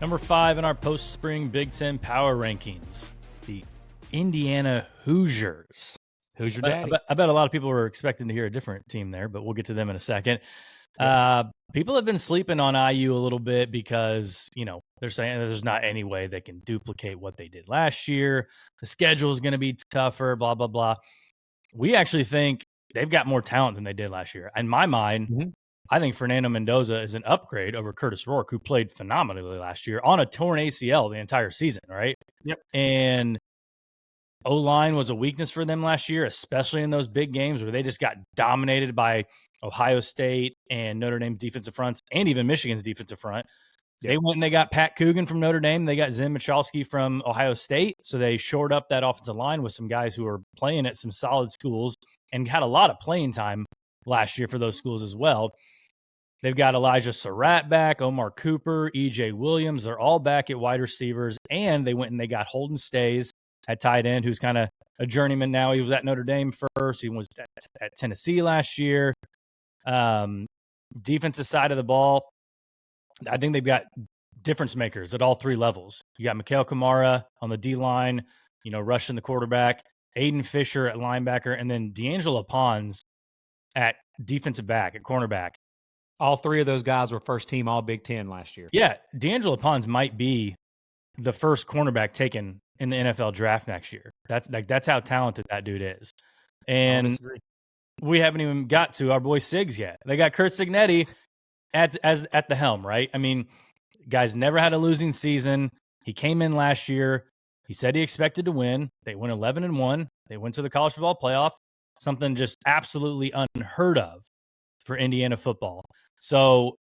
Number 5 in our post-spring Big Ten power rankings, the Indiana Hoosiers. Who's your daddy? I bet a lot of people were expecting to hear a different team there, but we'll get to them in a second. People have been sleeping on IU a little bit because, they're saying there's not any way they can duplicate what they did last year. The schedule is going to be tougher, blah, blah, blah. We actually think they've got more talent than they did last year. In my mind, I think Fernando Mendoza is an upgrade over Curtis Rourke, who played phenomenally last year on a torn ACL the entire season, right? Yep. And O-line was a weakness for them last year, especially in those big games where they just got dominated by Ohio State and Notre Dame's defensive fronts and even Michigan's defensive front. Yep. They went and they got Pat Coogan from Notre Dame. They got Zim Michalski from Ohio State. So they shored up that offensive line with some guys who are playing at some solid schools and had a lot of playing time last year for those schools as well. They've got Elijah Surratt back, Omar Cooper, EJ Williams. They're all back at wide receivers. And they went and they got Holden Stays at tight end, who's kind of a journeyman now. He was at Notre Dame first. He was at Tennessee last year. Defensive side of the ball, I think they've got difference makers at all three levels. You got Mikhail Kamara on the D-line, rushing the quarterback, Aiden Fisher at linebacker, and then D'Angelo Pons at defensive back, at cornerback. All three of those guys were first team All Big Ten last year. Yeah, D'Angelo Pons might be the first cornerback taken in the NFL draft next year. That's how talented that dude is. And we haven't even got to our boy Siggs yet. They got Curt Cignetti at the helm, right? I mean, guy's never had a losing season. He came in last year. He said he expected to win. They went 11-1. They went to the college football playoff. Something just absolutely unheard of for Indiana football. So,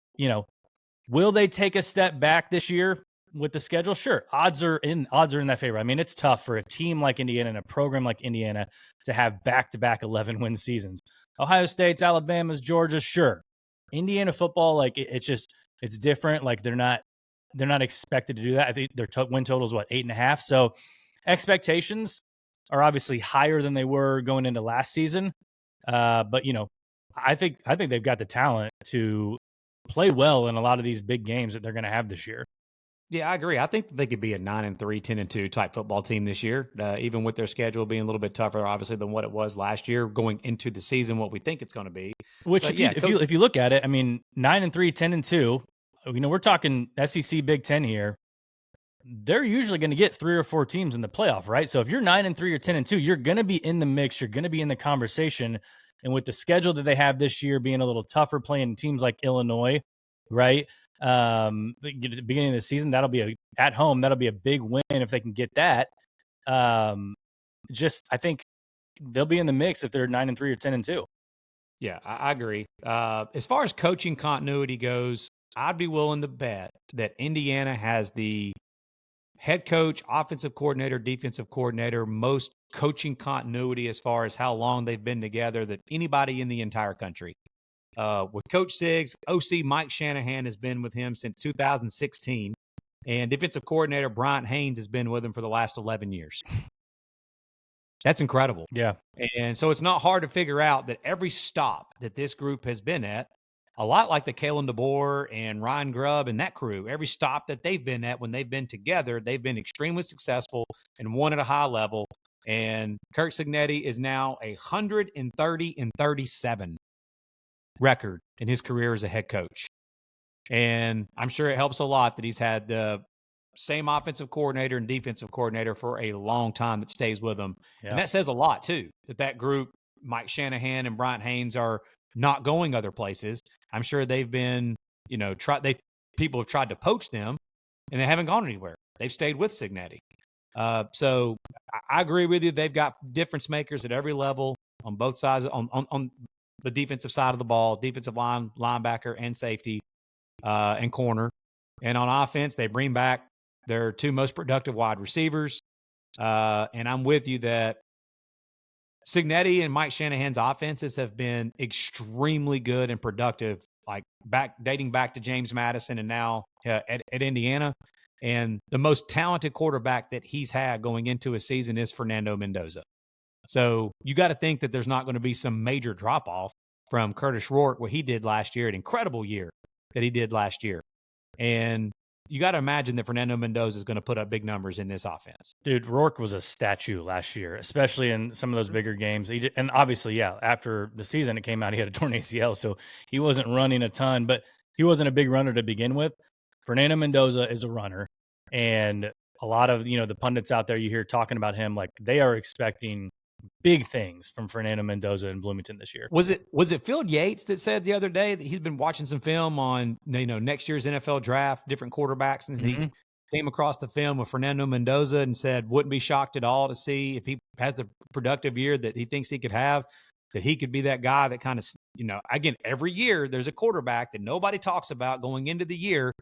will they take a step back this year with the schedule? Sure. Odds are in that favor. I mean, it's tough for a team like Indiana and a program like Indiana to have back-to-back 11-win seasons. Ohio State's, Alabama's, Georgia's, sure. Indiana football, it's different. Like they're not expected to do that. I think their win total is 8.5. So expectations are obviously higher than they were going into last season. But I think they've got the talent to play well in a lot of these big games that they're going to have this year. Yeah, I agree. I think that they could be a 9-3, 10-2 type football team this year, even with their schedule being a little bit tougher, obviously, than what it was last year going into the season, what we think it's going to be. Which, if you look at it, I mean, 9-3, 10-2, we're talking SEC Big Ten here. They're usually going to get 3 or 4 teams in the playoff, right? So if you're 9-3 or 10-2, you're going to be in the mix. You're going to be in the conversation. And with the schedule that they have this year being a little tougher, playing teams like Illinois, right? At the beginning of the season, that'll be at home. That'll be a big win if they can get that. I think they'll be in the mix if they're 9-3 or 10-2. Yeah, I agree. As far as coaching continuity goes, I'd be willing to bet that Indiana has the head coach, offensive coordinator, defensive coordinator, most coaching continuity as far as how long they've been together that anybody in the entire country. With Coach Siggs, OC Mike Shanahan has been with him since 2016, and defensive coordinator Bryant Haynes has been with him for the last 11 years. That's incredible. Yeah. And so it's not hard to figure out that every stop that this group has been at, a lot like the Kalen DeBoer and Ryan Grubb and that crew, every stop that they've been at when they've been together, they've been extremely successful and won at a high level. And Curt Cignetti is now 130-37 record in his career as a head coach. And I'm sure it helps a lot that he's had the same offensive coordinator and defensive coordinator for a long time that stays with him. Yeah. And that says a lot, too, that group, Mike Shanahan and Bryant Haynes, are not going other places. I'm sure they've been, people have tried to poach them, and they haven't gone anywhere. They've stayed with Cignetti. So I agree with you. They've got difference makers at every level on both sides, on the defensive side of the ball, defensive line, linebacker, and safety, and corner. And on offense, they bring back their 2 most productive wide receivers. And I'm with you that Cignetti and Mike Shanahan's offenses have been extremely good and productive, dating back to James Madison and now at Indiana. And the most talented quarterback that he's had going into a season is Fernando Mendoza. So you got to think that there's not going to be some major drop-off from Curtis Rourke, what he did last year, an incredible year that he did last year. And, you got to imagine that Fernando Mendoza is going to put up big numbers in this offense. Dude, Rourke was a statue last year, especially in some of those bigger games. And obviously, yeah, after the season it came out, he had a torn ACL, so he wasn't running a ton, but he wasn't a big runner to begin with. Fernando Mendoza is a runner, and a lot of the pundits out there you hear talking about him, like they are expecting big things from Fernando Mendoza in Bloomington this year. Was it Phil Yates that said the other day that he's been watching some film on next year's NFL draft, different quarterbacks, and he came across the film with Fernando Mendoza and said wouldn't be shocked at all to see if he has the productive year that he thinks he could have, that he could be that guy that kind of, again, every year there's a quarterback that nobody talks about going into the year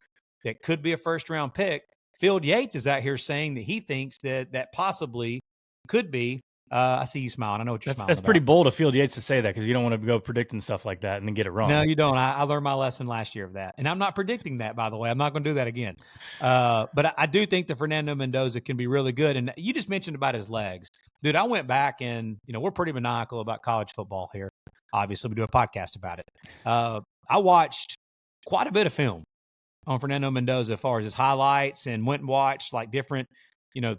that could be a first-round pick. Phil Yates is out here saying that he thinks that possibly could be. I see you smiling. I know what you're smiling That's about. pretty bold of Field Yates to say that because you don't want to go predicting stuff like that and then get it wrong. No, you don't. I learned my lesson last year of that. And I'm not predicting that, by the way. I'm not going to do that again. But I do think that Fernando Mendoza can be really good. And you just mentioned about his legs. Dude, I went back and, we're pretty maniacal about college football here. Obviously, we do a podcast about it. I watched quite a bit of film on Fernando Mendoza as far as his highlights and went and watched like different,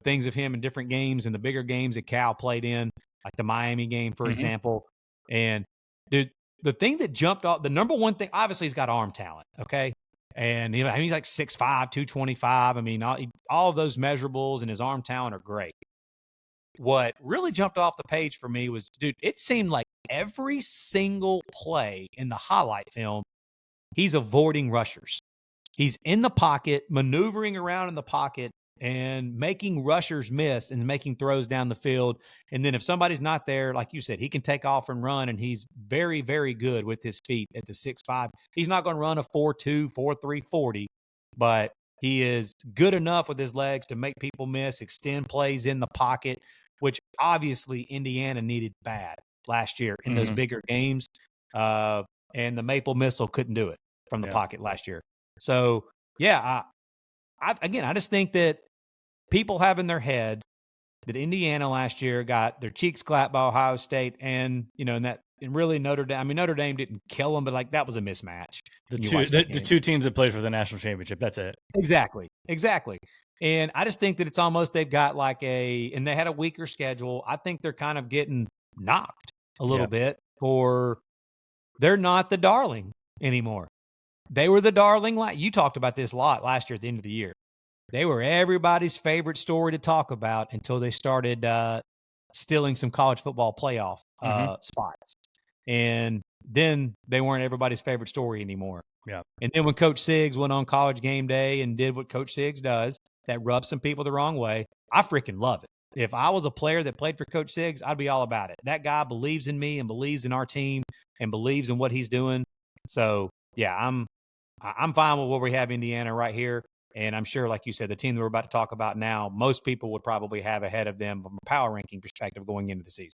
things of him in different games and the bigger games that Cal played in, like the Miami game, for example. And dude, the thing that jumped off, the number one thing, obviously he's got arm talent, okay? And he's like 6'5", 225. I mean, all of those measurables and his arm talent are great. What really jumped off the page for me was, dude, it seemed like every single play in the highlight film, he's avoiding rushers. He's in the pocket, maneuvering around in the pocket, and making rushers miss and making throws down the field. And then if somebody's not there, like you said, he can take off and run, and he's very, very good with his feet at the 6'5". He's not going to run a 4.2, 4.3 40, but he is good enough with his legs to make people miss, extend plays in the pocket, which obviously Indiana needed bad last year in those bigger games. And the Maple Missile couldn't do it from the pocket last year. So, yeah, I just think that people have in their head that Indiana last year got their cheeks clapped by Ohio State, and really Notre Dame. I mean, Notre Dame didn't kill them, but like that was a mismatch. The two teams that played for the national championship. That's it. Exactly. And I just think that it's almost they've got and they had a weaker schedule. I think they're kind of getting knocked a little bit they're not the darling anymore. They were the darling. You talked about this a lot last year at the end of the year. They were everybody's favorite story to talk about until they started stealing some college football playoff spots. And then they weren't everybody's favorite story anymore. Yeah. And then when Coach Siggs went on College Game Day and did what Coach Siggs does, that rubbed some people the wrong way. I freaking love it. If I was a player that played for Coach Siggs, I'd be all about it. That guy believes in me and believes in our team and believes in what he's doing. So, yeah, I'm fine with where we have Indiana right here. And I'm sure, like you said, the team that we're about to talk about now, most people would probably have ahead of them from a power ranking perspective going into the season.